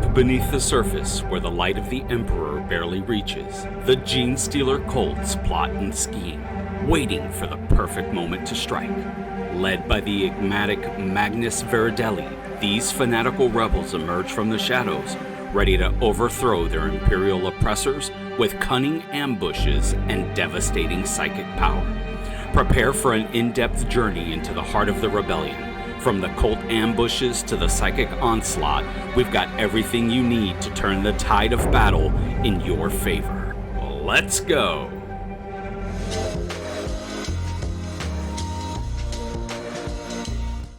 Deep beneath the surface, where the light of the Emperor barely reaches, the Genestealer Cults plot and scheme, waiting for the perfect moment to strike. Led by the enigmatic Magus Veridielle, these fanatical rebels emerge from the shadows, ready to overthrow their Imperial oppressors with cunning ambushes and devastating psychic power. Prepare for an in-depth journey into the heart of the rebellion. From the cult ambushes to the psychic onslaught, we've got everything you need to turn the tide of battle in your favor. Let's go!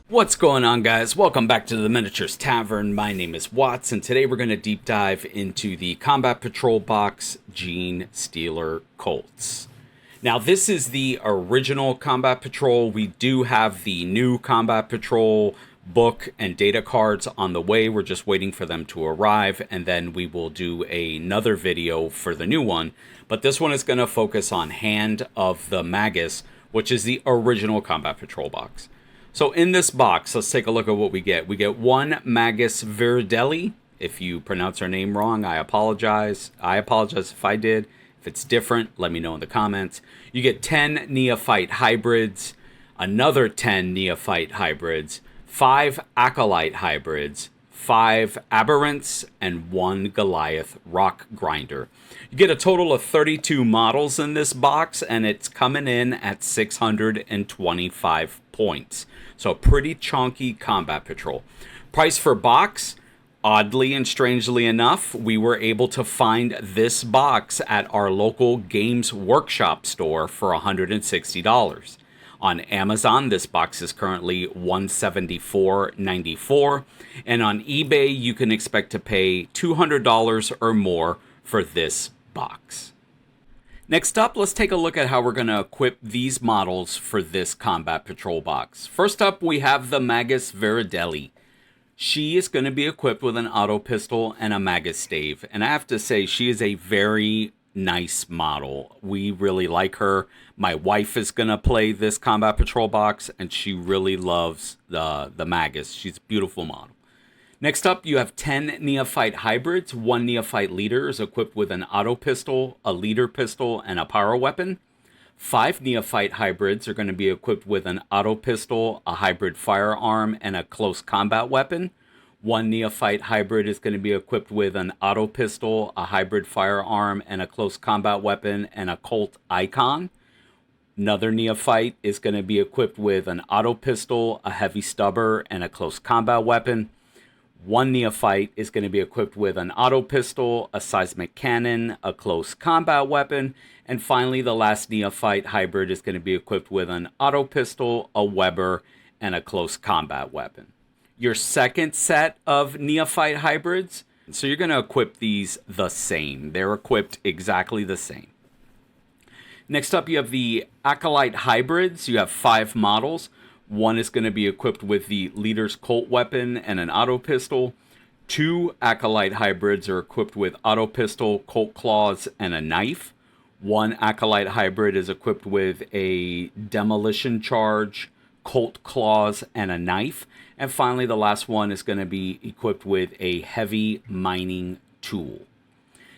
What's going on, guys? Welcome back to the Miniatures Tavern. My name is Watts, and today we're going to deep dive into the Combat Patrol Box Genestealer Cults. Now, this is the original Combat Patrol. We do have the new Combat Patrol book and data cards on the way. We're just waiting for them to arrive, and then we will do another video for the new one. But this one is going to focus on Hand of the Magus, which is the original Combat Patrol box. So in this box, let's take a look at what we get. We get one Magus Veridielle. If you pronounce her name wrong, I apologize. I apologize if I did. If it's different, let me know in the comments. You get 10 Neophyte hybrids, another 10 Neophyte hybrids, 5 Acolyte hybrids, 5 Aberrants, and 1 Goliath rock grinder. You get a total of 32 models in this box, and it's coming in at 625 points. So pretty chunky Combat Patrol. Price for box? Oddly and strangely enough, we were able to find this box at our local Games Workshop store for $160. On Amazon, this box is currently $174.94, and on eBay, you can expect to pay $200 or more for this box. Next up, let's take a look at how we're going to equip these models for this Combat Patrol box. First up, we have the Magus Veridielle. She is going to be equipped with an auto pistol and a Magus stave. And I have to say, she is a very nice model. We really like her. My wife is going to play this Combat Patrol box, and she really loves the Magus. She's a beautiful model. Next up, you have 10 Neophyte hybrids. 1 Neophyte leader is equipped with an auto pistol, a leader pistol, and a power weapon. 5 Neophyte hybrids are going to be equipped with an auto pistol, a hybrid firearm, and a close combat weapon. 1 Neophyte hybrid is going to be equipped with an auto pistol, a hybrid firearm, and a close combat weapon, and a cult icon. Another Neophyte is going to be equipped with an auto pistol, a heavy stubber, and a close combat weapon. 1 Neophyte is going to be equipped with an auto pistol, a seismic cannon, a close combat weapon, and finally the last Neophyte hybrid is going to be equipped with an auto pistol, a Weber, and a close combat weapon. Your second set of Neophyte hybrids, so you're going to equip these the same. They're equipped exactly the same. Next up, you have the Acolyte hybrids. You have 5 models. 1 is going to be equipped with the leader's Colt weapon and an auto pistol. 2 Acolyte hybrids are equipped with auto pistol, Colt claws, and a knife. 1 Acolyte hybrid is equipped with a demolition charge, Colt claws, and a knife. And finally, the last one is going to be equipped with a heavy mining tool.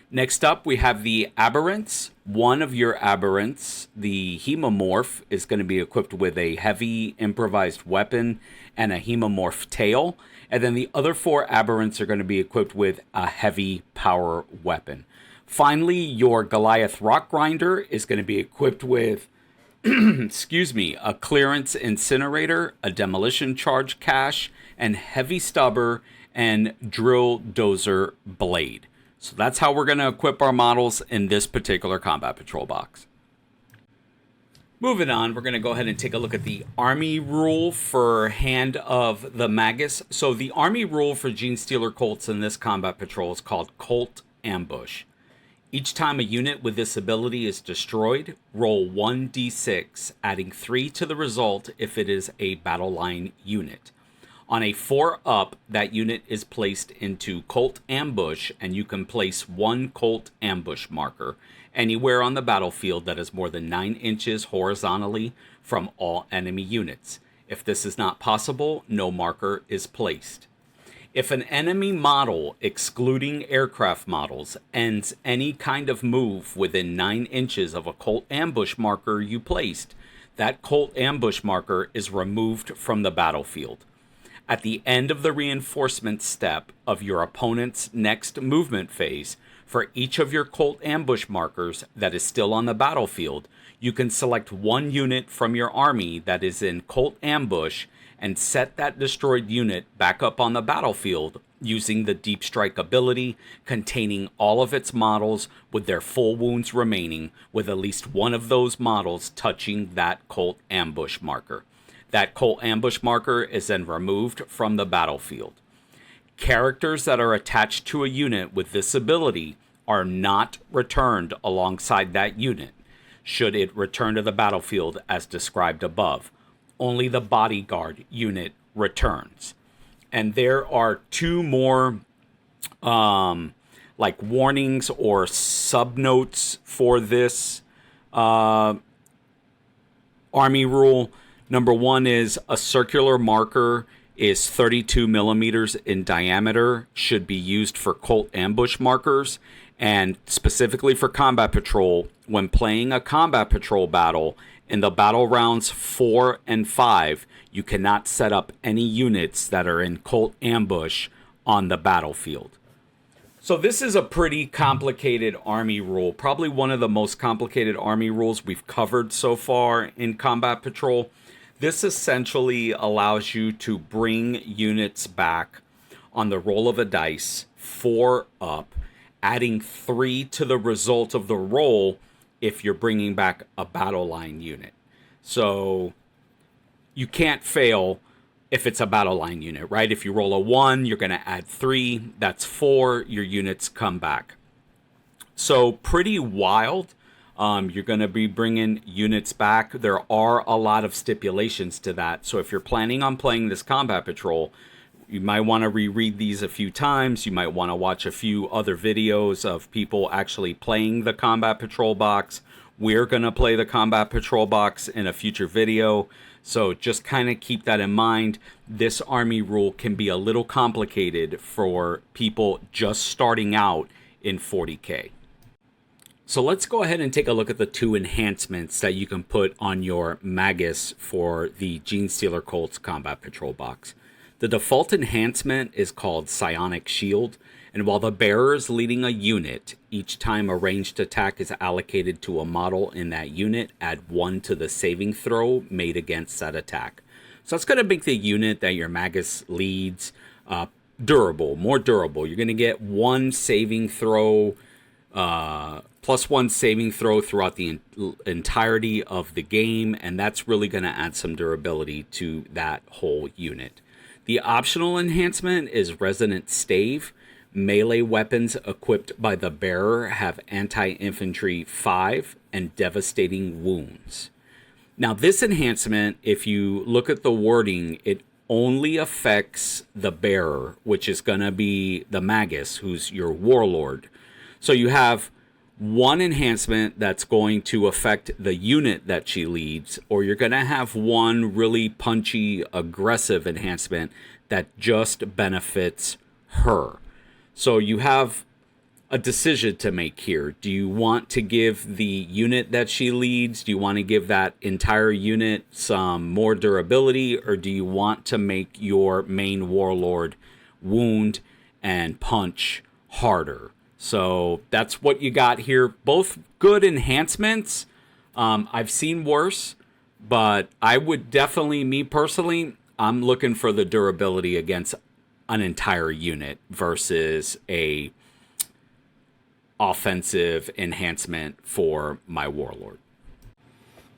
Next up, we have the Aberrants. 1 of your Aberrants, the Hemomorph, is going to be equipped with a heavy improvised weapon and a Hemomorph tail. And then the other 4 Aberrants are going to be equipped with a heavy power weapon. Finally, your Goliath rock grinder is going to be equipped with a clearance incinerator, a demolition charge cache, and heavy stubber and drill dozer blade. So that's how we're going to equip our models in this particular Combat Patrol box. Moving on, we're going to go ahead and take a look at the Army rule for Hand of the Magus. So the Army rule for Genestealer Cults in this Combat Patrol is called Cult Ambush. Each time a unit with this ability is destroyed, roll 1d6, adding 3 to the result if it is a battle line unit. On a 4-up, that unit is placed into Cult Ambush, and you can place 1 Cult Ambush marker anywhere on the battlefield that is more than 9 inches horizontally from all enemy units. If this is not possible, no marker is placed. If an enemy model, excluding aircraft models, ends any kind of move within 9 inches of a cult ambush marker you placed, that cult ambush marker is removed from the battlefield. At the end of the reinforcement step of your opponent's next movement phase, for each of your cult ambush markers that is still on the battlefield, you can select one unit from your army that is in cult ambush and set that destroyed unit back up on the battlefield using the Deep Strike ability, containing all of its models with their full wounds remaining, with at least one of those models touching that cult ambush marker. That cult ambush marker is then removed from the battlefield. Characters that are attached to a unit with this ability are not returned alongside that unit, should it return to the battlefield as described above. Only the bodyguard unit returns. And there are 2 more warnings or subnotes for this army rule. Number 1 is a circular marker is 32 millimeters in diameter, should be used for cult ambush markers, and specifically for combat patrol. When playing a combat patrol battle, in the battle rounds 4 and 5, you cannot set up any units that are in cult ambush on the battlefield. So this is a pretty complicated army rule, probably one of the most complicated army rules we've covered so far in combat patrol. This essentially allows you to bring units back on the roll of a dice, 4 up, adding 3 to the result of the roll if you're bringing back a battle line unit. So you can't fail if it's a battle line unit, right? If you roll a 1, you're going to add 3. That's 4. Your units come back. So pretty wild. You're going to be bringing units back. There are a lot of stipulations to that. So if you're planning on playing this combat patrol, you might want to reread these a few times. You might want to watch a few other videos of people actually playing the combat patrol box. We're going to play the combat patrol box in a future video. So just kind of keep that in mind. This army rule can be a little complicated for people just starting out in 40K. So let's go ahead and take a look at the 2 enhancements that you can put on your Magus for the Genestealer Cults combat patrol box. The default enhancement is called Psionic Shield, and while the bearer is leading a unit, each time a ranged attack is allocated to a model in that unit, add 1 to the saving throw made against that attack. So that's going to make the unit that your Magus leads durable, more durable. You're going to get 1 saving throw, plus 1 saving throw throughout the entirety of the game, and that's really going to add some durability to that whole unit. The optional enhancement is Resonant Stave. Melee weapons equipped by the bearer have anti-infantry 5 and devastating wounds. Now this enhancement, if you look at the wording, it only affects the bearer, which is going to be the Magus, who's your warlord. So you have 1 enhancement that's going to affect the unit that she leads, or you're going to have 1 really punchy, aggressive enhancement that just benefits her. So you have a decision to make here. Do you want to give the unit that she leads, do you want to give that entire unit some more durability, or do you want to make your main warlord wound and punch harder? So that's what you got here. Both good enhancements. I've seen worse, but I would definitely, me personally, I'm looking for the durability against an entire unit versus a offensive enhancement for my warlord.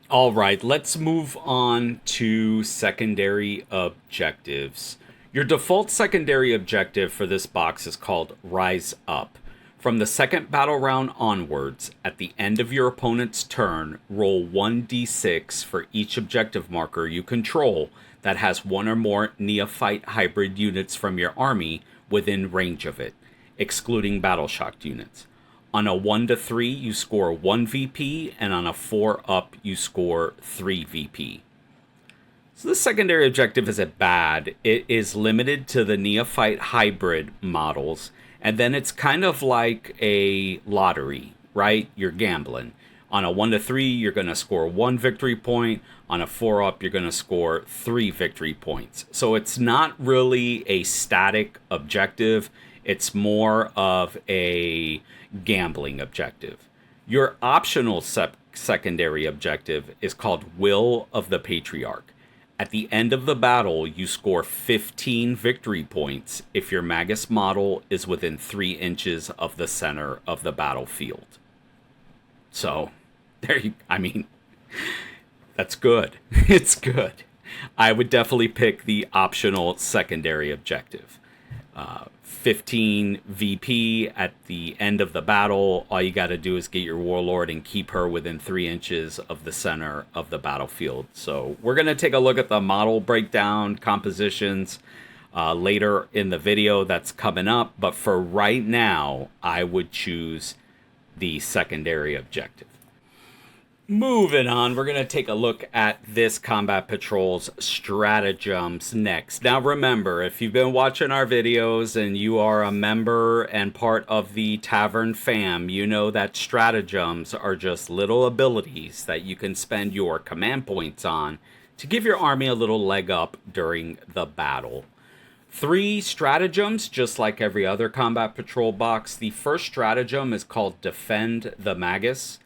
All right, let's move on to secondary objectives. Your default secondary objective for this box is called Rise Up. From the second battle round onwards, at the end of your opponent's turn, roll 1d6 for each objective marker you control that has 1 or more neophyte hybrid units from your army within range of it, excluding battle-shocked units. On a 1 to 3, you score 1 VP, and on a 4 up, you score 3 VP. So the secondary objective isn't bad. It is limited to the neophyte hybrid models, and then it's kind of like a lottery, right? You're gambling. On a 1 to 3, you're going to score 1 victory point. On a 4 up, you're going to score 3 victory points. So it's not really a static objective. It's more of a gambling objective. Your optional secondary objective is called Will of the Patriarch. At the end of the battle, you score 15 victory points if your Magus model is within 3 inches of the center of the battlefield. So, I mean, that's good. It's good. I would definitely pick the optional secondary objective. 15 VP at the end of the battle. All you got to do is get your warlord and keep her within 3 inches of the center of the battlefield. So we're going to take a look at the model breakdown compositions later in the video that's coming up. But for right now, I would choose the secondary objective. Moving on, we're going to take a look at this Combat Patrol's Strategems next. Now remember, if you've been watching our videos and you are a member and part of the Tavern fam, you know that Strategems are just little abilities that you can spend your command points on to give your army a little leg up during the battle. 3 stratagems, just like every other Combat Patrol box. The first stratagem is called Defend the Magus.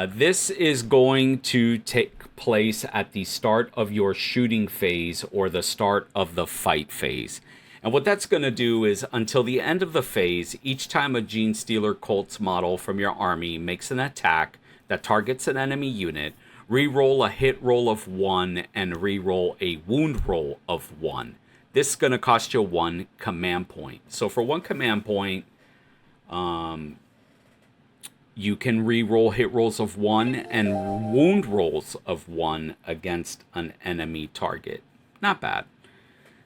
This is going to take place at the start of your shooting phase or the start of the fight phase. And what that's going to do is until the end of the phase, each time a Genestealer Cults model from your army makes an attack that targets an enemy unit, re-roll a hit roll of 1 and re-roll a wound roll of 1. This is going to cost you 1 command point. So for 1 command point, you can re-roll hit rolls of 1 and wound rolls of 1 against an enemy target. Not bad.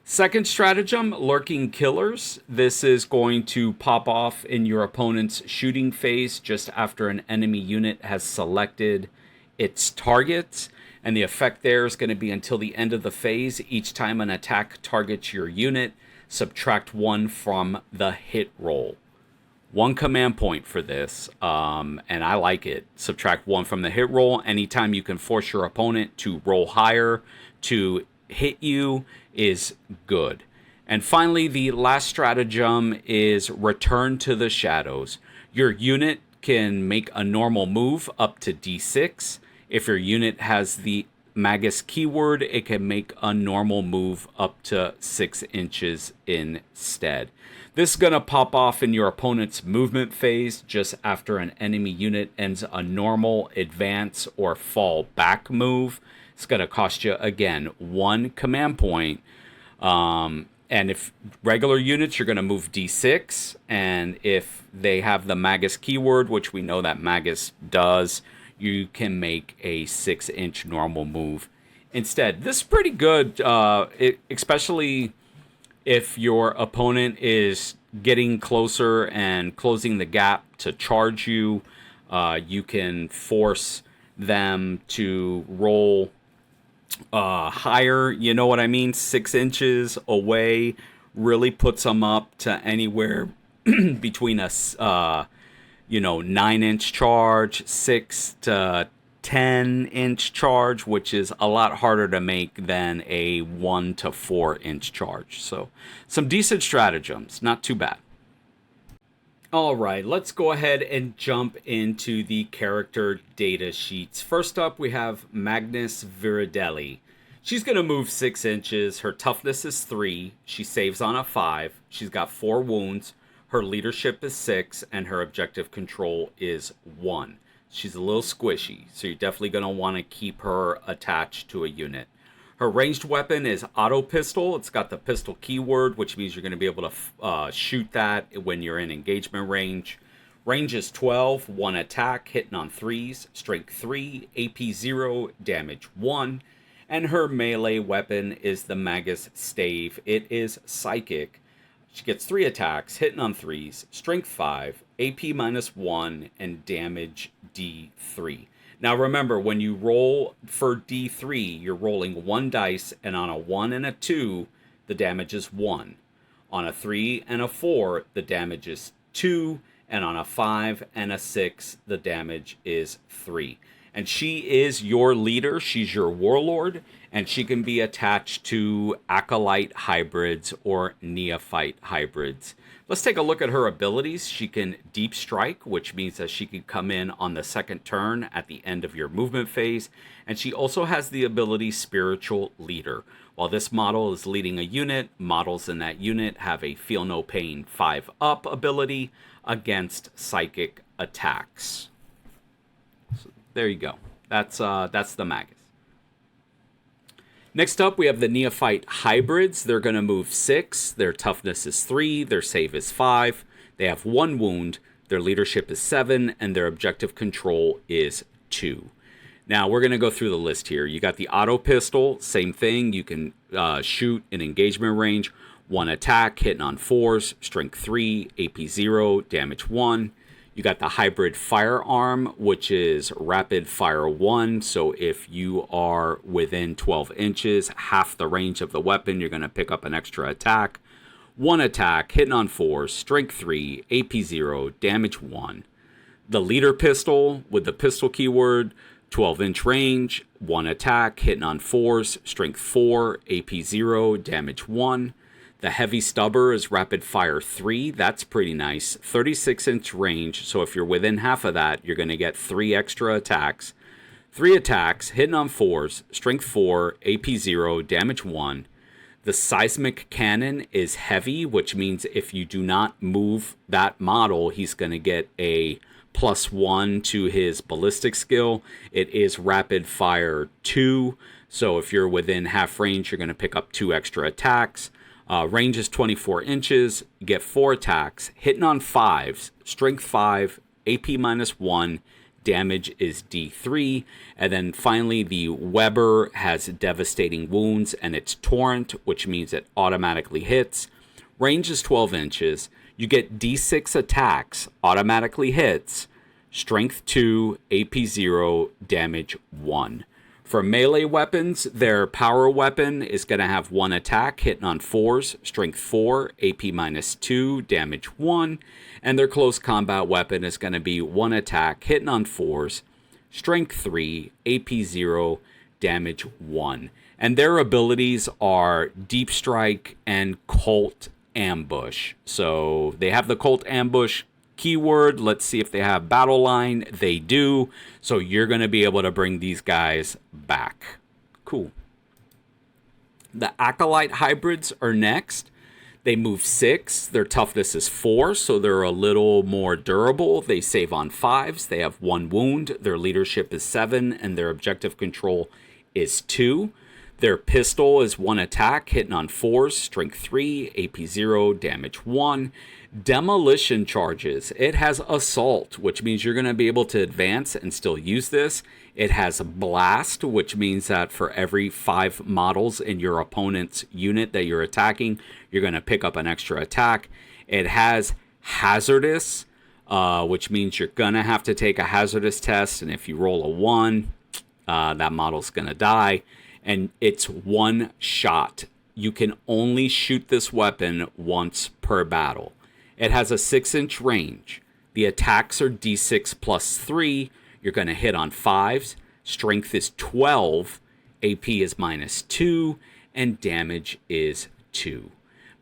Second stratagem, Lurking Killers. This is going to pop off in your opponent's shooting phase just after an enemy unit has selected its target. And the effect there is going to be until the end of the phase. Each time an attack targets your unit, subtract 1 from the hit roll. 1 command point for this, and I like it. Subtract 1 from the hit roll. Anytime you can force your opponent to roll higher to hit you is good. And finally, the last stratagem is Return to the Shadows. Your unit can make a normal move up to D6. If your unit has the Magus keyword, it can make a normal move up to 6 inches instead. This is going to pop off in your opponent's movement phase just after an enemy unit ends a normal, advance, or fall back move. It's going to cost you, again, 1 command point. And if regular units, you're going to move D6. And if they have the Magus keyword, which we know that Magus does, you can make a 6-inch normal move instead. This is pretty good, especially if your opponent is getting closer and closing the gap to charge you. You can force them to roll higher, you know what I mean? 6 inches away really puts them up to anywhere between a 9-inch charge, 6 to 10-inch charge, which is a lot harder to make than a 1 to 4-inch charge. So some decent stratagems, not too bad. All right, let's go ahead and jump into the character data sheets. First up, we have Magus Veridielle. She's going to move 6 inches. Her toughness is 3. She saves on a 5. She's got 4 wounds. Her leadership is 6, and her objective control is 1. She's a little squishy, so you're definitely going to want to keep her attached to a unit. Her ranged weapon is auto pistol. It's got the pistol keyword, which means you're going to be able to shoot that when you're in engagement range. Range is 12, 1 attack, hitting on 3s, strength 3, AP 0, damage 1. And her melee weapon is the Magus stave. It is psychic. She gets 3 attacks, hitting on 3s, strength 5, AP -1, and damage D3. Now remember, when you roll for D3, you're rolling one dice, and on a 1 and a 2, the damage is 1. On a 3 and a 4, the damage is 2. And on a 5 and a 6, the damage is 3. And she is your leader. She's your warlord. And she can be attached to acolyte hybrids or neophyte hybrids. Let's take a look at her abilities. She can deep strike, which means that she can come in on the second turn at the end of your movement phase. And she also has the ability spiritual leader. While this model is leading a unit, models in that unit have a feel no pain 5-up ability against psychic attacks. So there you go. That's the Magus. Next up, we have the Neophyte Hybrids. They're going to move 6. Their toughness is 3. Their save is 5. They have 1 wound. Their leadership is 7. And their objective control is 2. Now, we're going to go through the list here. You got the auto pistol. Same thing. You can shoot in engagement range. 1 attack, hitting on 4s. Strength 3. AP 0. Damage 1. You got the hybrid firearm, which is rapid fire 1. So if you are within 12 inches, half the range of the weapon, you're going to pick up an extra attack. 1 attack, hitting on 4s, strength 3, AP 0, damage 1. The leader pistol with the pistol keyword, 12-inch range, 1 attack, hitting on 4s, strength 4, AP 0, damage 1. The heavy stubber is rapid fire 3. That's pretty nice. 36-inch range. So if you're within half of that, you're going to get 3 extra attacks. 3 attacks, hitting on 4s, strength 4, AP 0, damage 1. The seismic cannon is heavy, which means if you do not move that model, he's going to get a +1 to his ballistic skill. It is rapid fire 2. So if you're within half range, you're going to pick up 2 extra attacks. Range is 24 inches. You get 4 attacks. Hitting on 5s. Strength 5. AP -1. Damage is D3. And then finally, the Weber has devastating wounds, and it's torrent, which means it automatically hits. Range is 12 inches. You get D6 attacks. Automatically hits. Strength 2. AP 0. Damage 1. For melee weapons, their power weapon is going to have 1 attack, hitting on 4s, strength 4, AP -2, damage 1. And their close combat weapon is going to be 1 attack, hitting on 4s, strength 3, AP 0, damage 1. And their abilities are deep strike and cult ambush. So they have the cult ambush keyword. Let's see if they have battle line. They do. So you're going to be able to bring these guys back. Cool. The acolyte hybrids are next. They move 6. Their toughness is 4, so they're a little more durable. They save on 5s. They have 1 wound. Their leadership is 7, and their objective control is 2. Their pistol is 1 attack, hitting on 4s, strength 3, AP 0, damage 1. Demolition charges. It has assault, which means you're going to be able to advance and still use this. It has blast, which means that for every 5 models in your opponent's unit that you're attacking, you're going to pick up an extra attack. It has hazardous, which means you're going to have to take a hazardous test, and if you roll a 1, that model's going to die. And it's 1 shot. You can only shoot this weapon once per battle. It has a 6-inch range. The attacks are D6 +3. You're going to hit on 5s. Strength is 12. AP is -2. And damage is 2.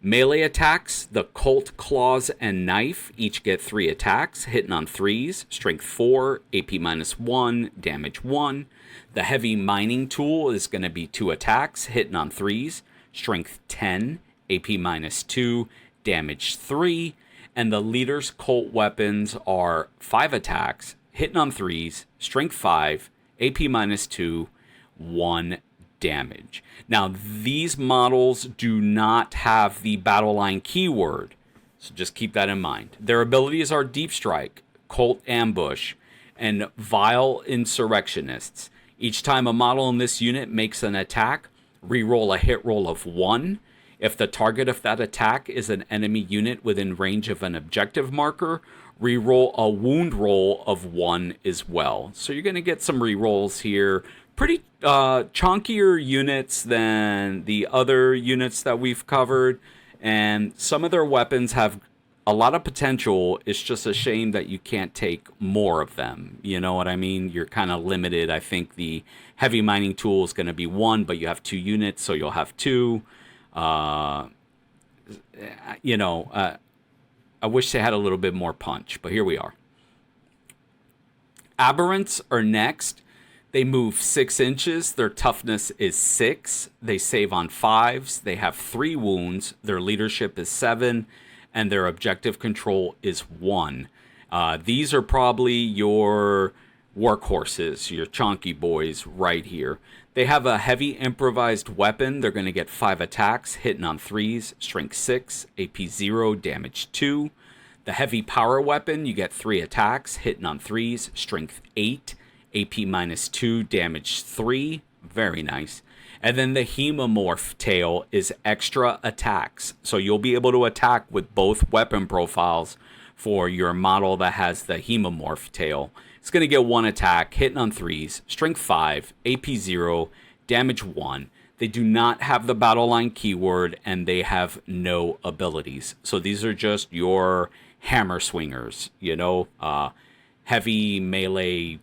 Melee attacks, the Colt, Claws, and Knife each get 3 attacks, hitting on 3s. Strength 4, AP -1, damage 1. The Heavy Mining Tool is going to be 2 attacks, hitting on 3s. Strength 10, AP -2, damage 3. And the Leader's Colt weapons are 5 attacks, hitting on 3s, strength 5, AP -2, 1 damage. Now, these models do not have the battle line keyword, so just keep that in mind. Their abilities are Deep Strike, Colt Ambush, and Vile Insurrectionists. Each time a model in this unit makes an attack, reroll a hit roll of 1. If the target of that attack is an enemy unit within range of an objective marker, reroll a wound roll of 1 as well. So you're going to get some rerolls here. Pretty chunkier units than the other units that we've covered. And some of their weapons have a lot of potential. It's just a shame that you can't take more of them. You know what I mean? You're kind of limited. I think the heavy mining tool is going to be 1, but you have 2 units, so you'll have 2. I wish they had a little bit more punch, but here we are. Aberrants are next. They move 6 inches. Their toughness is 6. They save on 5s. They have 3 wounds. Their leadership is 7. And their objective control is 1. These are probably your workhorses, your chonky boys right here. They have a heavy improvised weapon. They're going to get 5 attacks, hitting on 3s, strength 6, AP 0, damage 2. The heavy power weapon, you get 3 attacks, hitting on 3s, strength 8, AP minus 2, damage 3. Very nice. And then the hemomorph tail is extra attacks. So you'll be able to attack with both weapon profiles for your model that has the hemomorph tail. It's going to get 1 attack, hitting on 3s, strength 5, AP 0, damage 1. They do not have the battle line keyword, and they have no abilities. So these are just your hammer swingers, heavy melee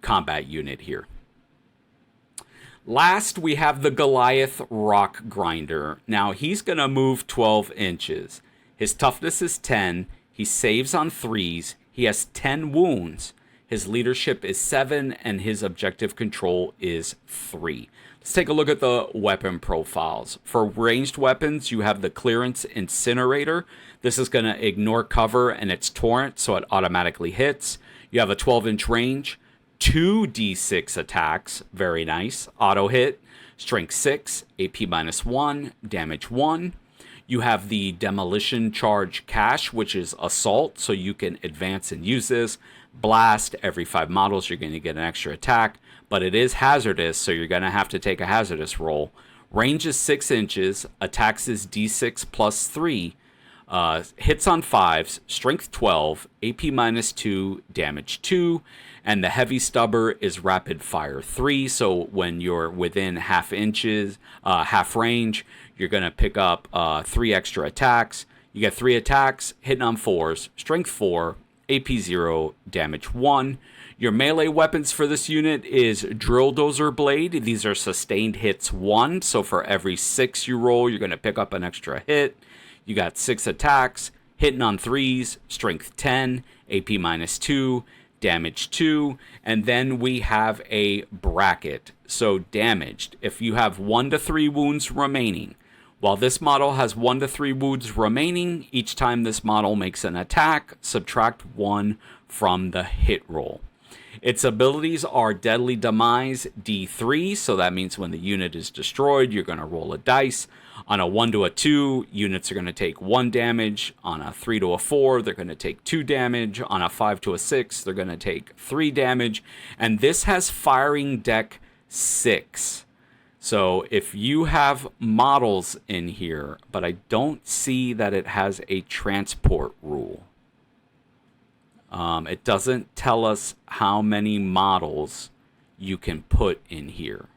combat unit here. Last, we have the Goliath Rock Grinder. Now, he's going to move 12 inches. His toughness is 10. He saves on 3s. He has 10 wounds. His leadership is 7, and his objective control is 3. Let's take a look at the weapon profiles. For ranged weapons, you have the Clearance Incinerator. This is going to ignore cover and its torrent, so it automatically hits. You have a 12-inch range. 2d6 attacks, very nice. Auto hit, strength 6, AP minus 1, damage 1. You have the Demolition Charge Cache, which is assault, so you can advance and use this. Blast, every 5 models you're going to get an extra attack, but it is hazardous, so you're going to have to take a hazardous roll. Range is 6 inches, attacks is d6 plus 3, hits on 5s, strength 12, AP minus 2, damage 2. And the heavy stubber is rapid fire 3. So when you're within half range, you're going to pick up 3 extra attacks. You get 3 attacks, hitting on 4s, strength 4, AP 0, damage 1. Your melee weapons for this unit is Drill Dozer Blade. These are sustained hits 1. So for every 6 you roll, you're going to pick up an extra hit. You got 6 attacks, hitting on 3s, strength 10, AP minus 2, damage 2, and then we have a bracket. So damaged, if you have 1 to 3 wounds remaining. While this model has 1 to 3 wounds remaining, each time this model makes an attack, subtract 1 from the hit roll. Its abilities are Deadly Demise D3, so that means when the unit is destroyed, you're going to roll a dice. On a 1 to a 2, units are going to take 1 damage. On a 3 to a 4, they're going to take 2 damage. On a 5 to a 6, they're going to take 3 damage. And this has firing deck 6. So if you have models in here, but I don't see that it has a transport rule. It doesn't tell us how many models you can put in here.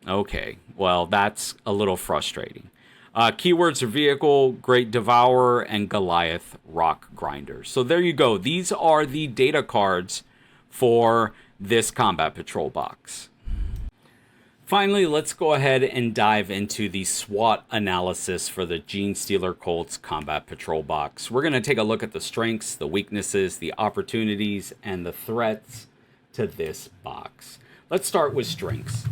Okay, well, that's a little frustrating. Keywords are Vehicle, Great Devourer, and Goliath Rock Grinder. So there you go. These are the data cards for this Combat Patrol box. Finally, let's go ahead and dive into the SWOT analysis for the Genestealer Cults Combat Patrol box. We're going to take a look at the strengths, the weaknesses, the opportunities, and the threats to this box. Let's start with strengths.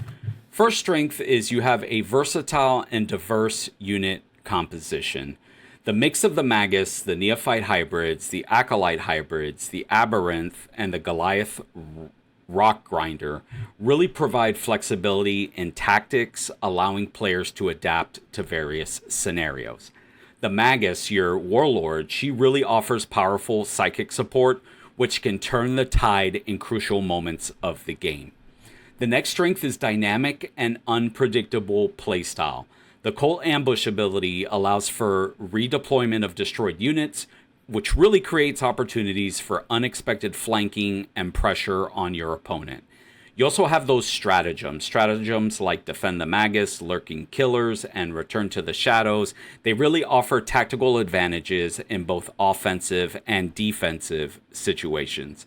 First strength is you have a versatile and diverse unit composition. The mix of the Magus, the Neophyte hybrids, the Acolyte hybrids, the Aberranth, and the Goliath Rock Grinder really provide flexibility in tactics, allowing players to adapt to various scenarios. The Magus, your warlord, she really offers powerful psychic support, which can turn the tide in crucial moments of the game. The next strength is dynamic and unpredictable playstyle. The Cult Ambush ability allows for redeployment of destroyed units, which really creates opportunities for unexpected flanking and pressure on your opponent. You also have those stratagems like Defend the Magus, Lurking Killers, and Return to the Shadows. They really offer tactical advantages in both offensive and defensive situations.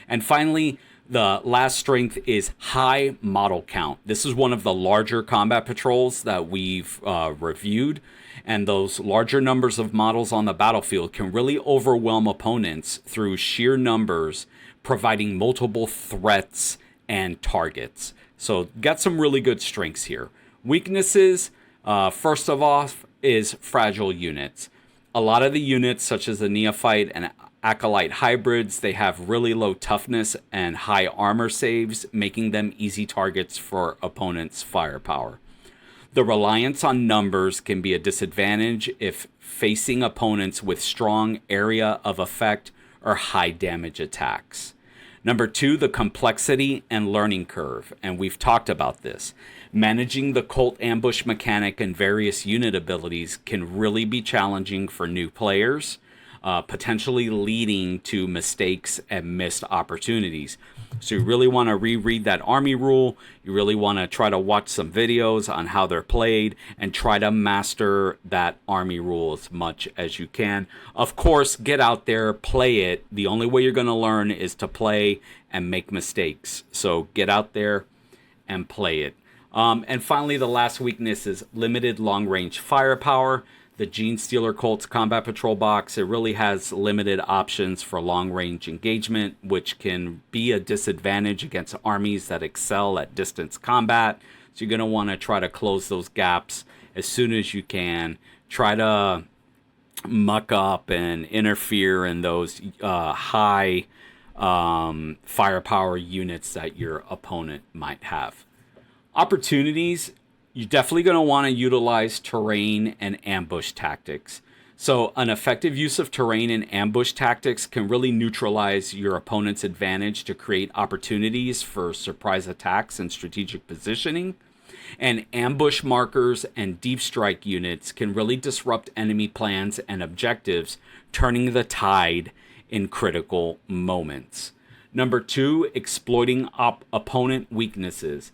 And finally, the last strength is high model count. This is one of the larger combat patrols that we've reviewed, and those larger numbers of models on the battlefield can really overwhelm opponents through sheer numbers, providing multiple threats and targets. So got some really good strengths here. Weaknesses, first of all, is fragile units. A lot of the units, such as the Neophyte and Acolyte hybrids, they have really low toughness and high armor saves, making them easy targets for opponents' firepower. The reliance on numbers can be a disadvantage if facing opponents with strong area of effect or high damage attacks. Number 2, the complexity and learning curve, and we've talked about this. Managing the Cult Ambush mechanic and various unit abilities can really be challenging for new players, potentially leading to mistakes and missed opportunities. So you really want to reread that army rule. You really want to try to watch some videos on how they're played and try to master that army rule as much as you can. Of course, get out there, play it. The only way you're going to learn is to play and make mistakes. So get out there and play it. And finally, the last weakness is limited long-range firepower. The Genestealer Cults Combat Patrol box, it really has limited options for long-range engagement, which can be a disadvantage against armies that excel at distance combat. So you're going to want to try to close those gaps as soon as you can. Try to muck up and interfere in those high firepower units that your opponent might have. Opportunities, you're definitely going to want to utilize terrain and ambush tactics. So an effective use of terrain and ambush tactics can really neutralize your opponent's advantage to create opportunities for surprise attacks and strategic positioning. And ambush markers and deep strike units can really disrupt enemy plans and objectives, turning the tide in critical moments. Number 2, exploiting opponent weaknesses.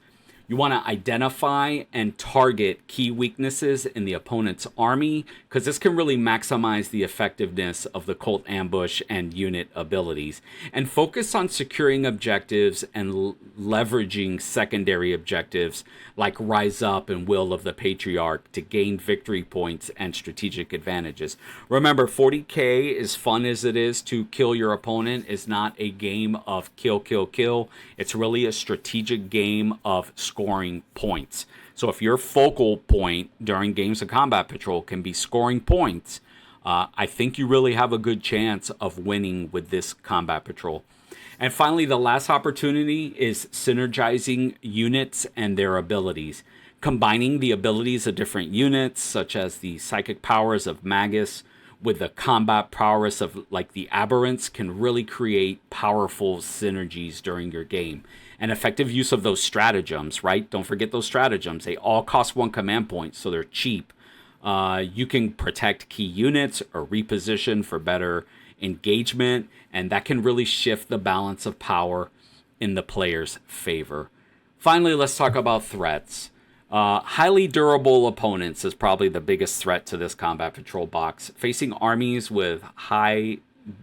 You want to identify and target key weaknesses in the opponent's army, because this can really maximize the effectiveness of the Cult Ambush and unit abilities. And focus on securing objectives and leveraging secondary objectives like Rise Up and Will of the Patriarch to gain victory points and strategic advantages. Remember, 40k, as fun as it is to kill your opponent, is not a game of kill, kill, kill. It's really a strategic game of scoring points. So if your focal point during games of Combat Patrol can be scoring points, I think you really have a good chance of winning with this Combat Patrol. And finally, the last opportunity is synergizing units and their abilities. Combining the abilities of different units, such as the psychic powers of Magus, with the combat prowess of like the Aberrants, can really create powerful synergies during your game. And effective use of those stratagems, right? Don't forget those stratagems. They all cost 1 command point, so they're cheap. You can protect key units or reposition for better engagement, and that can really shift the balance of power in the player's favor. Finally, let's talk about threats. Highly durable opponents is probably the biggest threat to this Combat Patrol box. Facing armies with high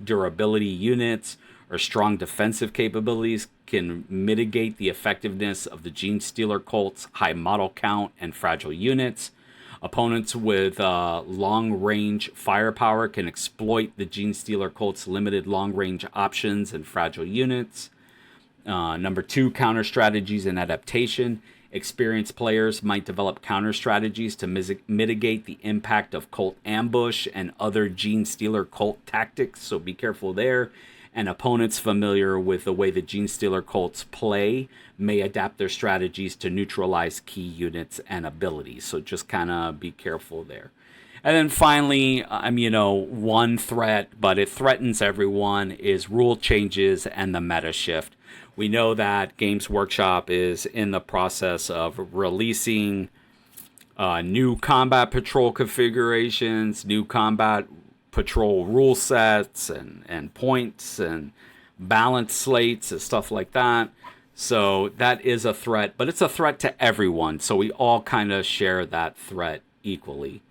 durability units or strong defensive capabilities can mitigate the effectiveness of the Genestealer Cults' high model count and fragile units. Opponents with long-range firepower can exploit the Genestealer Cults' limited long-range options and fragile units. Number 2, counter strategies and adaptation. Experienced players might develop counter strategies to mitigate the impact of Cult Ambush and other Genestealer Cult tactics, so be careful there. And opponents familiar with the way the Genestealer Cults play may adapt their strategies to neutralize key units and abilities. So just kind of be careful there. And then finally, one threat, but it threatens everyone, is rule changes and the meta shift. We know that Games Workshop is in the process of releasing new combat patrol configurations, new combat patrol rule sets, and points, and balance slates, and stuff like that. So that is a threat, but it's a threat to everyone. So we all kind of share that threat equally.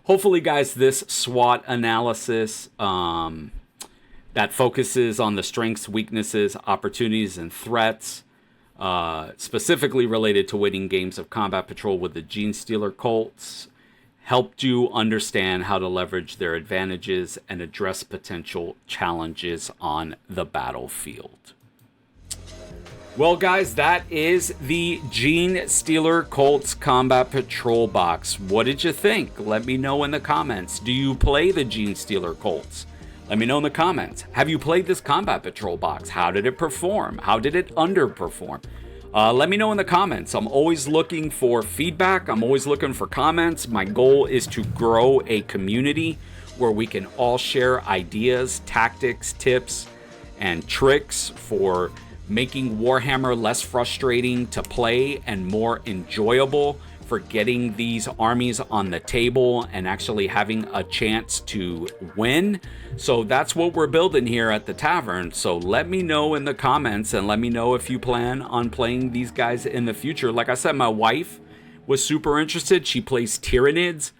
Hopefully, guys, this SWOT analysis that focuses on the strengths, weaknesses, opportunities, and threats, specifically related to winning games of combat patrol with the Genestealer Cults, helped you understand how to leverage their advantages and address potential challenges on the battlefield. Well, guys, that is the Genestealer Cults Combat Patrol box. What did you think? Let me know in the comments. Do you play the Genestealer Cults? Let me know in the comments. Have you played this Combat Patrol box? How did it perform? How did it underperform? Let me know in the comments. I'm always looking for feedback. I'm always looking for comments. My goal is to grow a community where we can all share ideas, tactics, tips, and tricks for making Warhammer less frustrating to play and more enjoyable, for getting these armies on the table and actually having a chance to win. So that's what we're building here at the tavern. So let me know in the comments, and let me know if you plan on playing these guys in the future. Like I said, my wife was super interested. She plays Tyranids.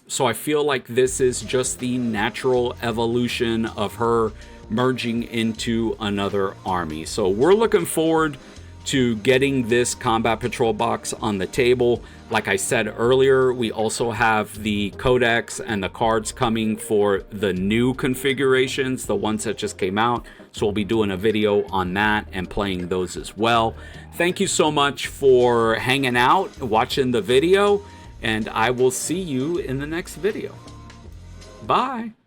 So I feel like this is just the natural evolution of her merging into another army. So we're looking forward to getting this combat patrol box on the table. Like I said earlier, we also have the codex and the cards coming for the new configurations, the ones that just came out. So we'll be doing a video on that and playing those as well. Thank you so much for hanging out, watching the video, and I will see you in the next video. Bye.